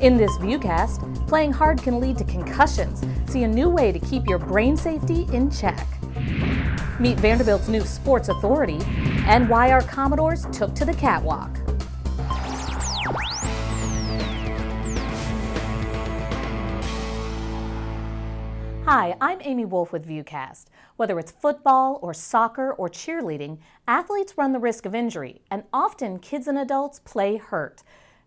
In this VUCast, playing hard can lead to concussions. See a new way to keep your brain safety in check. Meet Vanderbilt's new sports authority and why our Commodores took to the catwalk. Hi, I'm Amy Wolf with VUCast. Whether it's football or soccer or cheerleading, athletes run the risk of injury, and often kids and adults play hurt.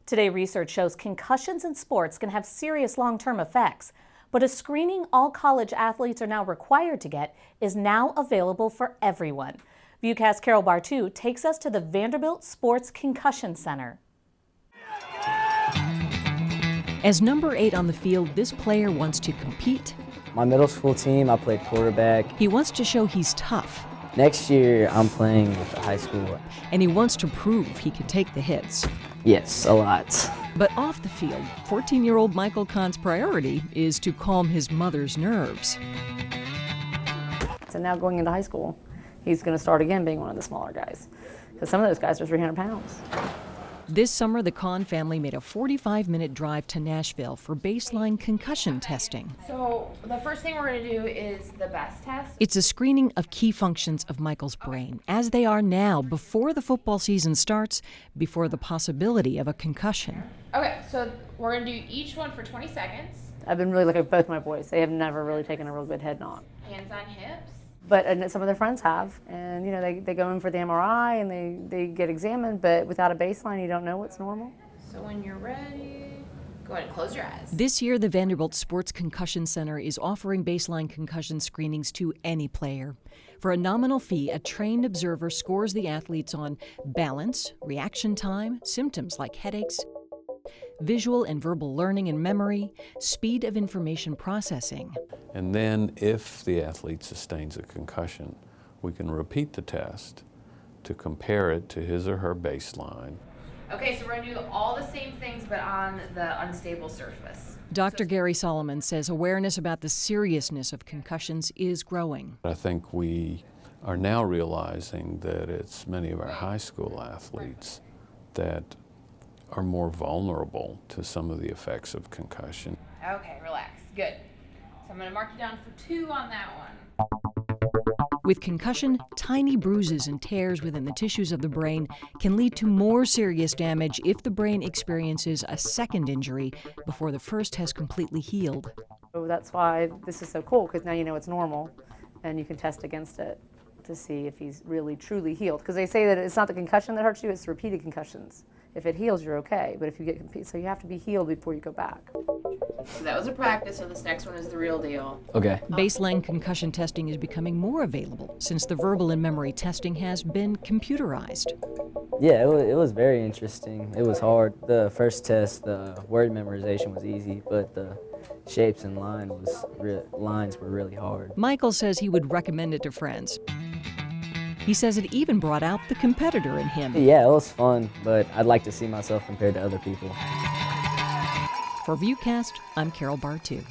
Today, research shows concussions in sports can have serious long-term effects, but a screening all college athletes are now required to get is now available for everyone. VUCast Carol Bartu takes us to the Vanderbilt Sports Concussion Center. As number 8 on the field, this player wants to compete. My middle school team, I played quarterback. He wants to show he's tough. Next year, I'm playing with the high school. And he wants to prove he can take the hits. Yes, a lot. But off the field, 14-year-old Michael Kahn's priority is to calm his mother's nerves. So now going into high school, he's going to start again being one of the smaller guys. Because some of those guys are 300 pounds. This summer, the Kahn family made a 45-minute drive to Nashville for baseline concussion testing. So the first thing we're going to do is the BEST test. It's a screening of key functions of Michael's brain, as they are now, before the football season starts, before the possibility of a concussion. Okay, so we're going to do each one for 20 seconds. I've been really lucky with both my boys. They have never really taken a real good head knock. Hands on hips. But some of their friends have, and they go in for the MRI and they get examined, but without a baseline, you don't know what's normal. So when you're ready, go ahead and close your eyes. This year, the Vanderbilt Sports Concussion Center is offering baseline concussion screenings to any player. For a nominal fee, a trained observer scores the athletes on balance, reaction time, symptoms like headaches, visual and verbal learning and memory, speed of information processing. And then if the athlete sustains a concussion, we can repeat the test to compare it to his or her baseline. Okay, so we're going to do all the same things but on the unstable surface. Dr. Gary Solomon says awareness about the seriousness of concussions is growing. I think we are now realizing that it's many of our high school athletes that are more vulnerable to some of the effects of concussion. Okay, relax. Good. So I'm going to mark you down for 2 on that one. With concussion, tiny bruises and tears within the tissues of the brain can lead to more serious damage if the brain experiences a second injury before the first has completely healed. So that's why this is so cool, because now you know it's normal, and you can test against it to see if he's really truly healed. Because they say that it's not the concussion that hurts you, it's repeated concussions. If it heals, you're okay, but if you get so you have to be healed before you go back. So that was a practice, so this next one is the real deal. Okay. Baseline concussion testing is becoming more available since the verbal and memory testing has been computerized. Yeah, it was very interesting. It was hard. The first test, the word memorization was easy, but the shapes and lines were really hard. Michael says he would recommend it to friends. He says it even brought out the competitor in him. Yeah, it was fun, but I'd like to see myself compared to other people. For VUCast, I'm Carol Bartu.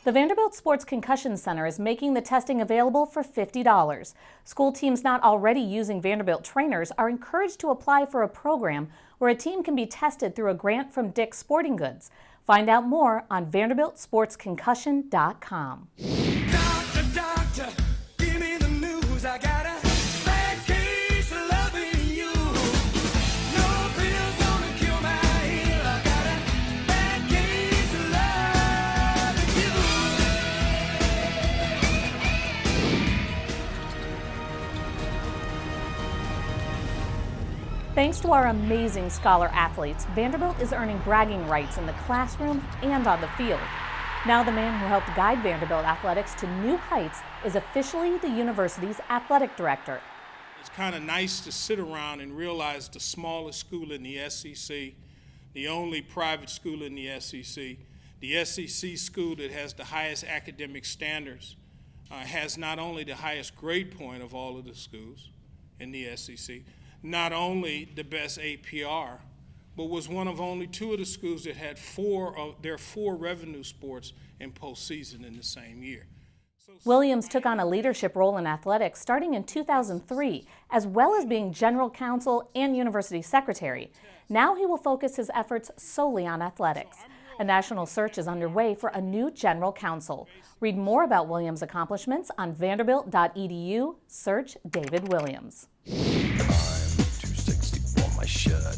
The Vanderbilt Sports Concussion Center is making the testing available for $50. School teams not already using Vanderbilt trainers are encouraged to apply for a program where a team can be tested through a grant from Dick's Sporting Goods. Find out more on VanderbiltSportsConcussion.com. Doctor, doctor, give me the news. I got a bad case of loving you. No pills gonna cure my ill. I got a bad case of loving you. Thanks to our amazing scholar athletes, Vanderbilt is earning bragging rights in the classroom and on the field. Now the man who helped guide Vanderbilt athletics to new heights is officially the university's athletic director. It's kind of nice to sit around and realize the smallest school in the SEC, the only private school in the SEC school that has the highest academic standards, has not only the highest grade point of all of the schools in the SEC, not only the best APR, but was one of only 2 of the schools that had 4 of their 4 revenue sports in postseason in the same year. Williams took on a leadership role in athletics starting in 2003, as well as being general counsel and university secretary. Now he will focus his efforts solely on athletics. A national search is underway for a new general counsel. Read more about Williams' accomplishments on vanderbilt.edu. Search David Williams.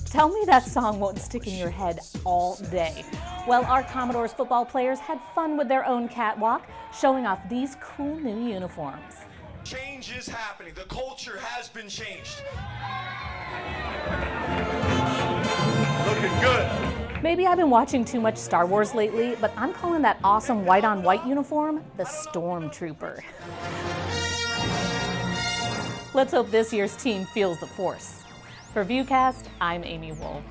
Tell me that song won't stick in your head all day. Well, our Commodores football players had fun with their own catwalk, showing off these cool new uniforms. Change is happening. The culture has been changed. Looking good. Maybe I've been watching too much Star Wars lately, but I'm calling that awesome white-on-white uniform the Stormtrooper. Let's hope this year's team feels the force. For VUCast, I'm Amy Wolf.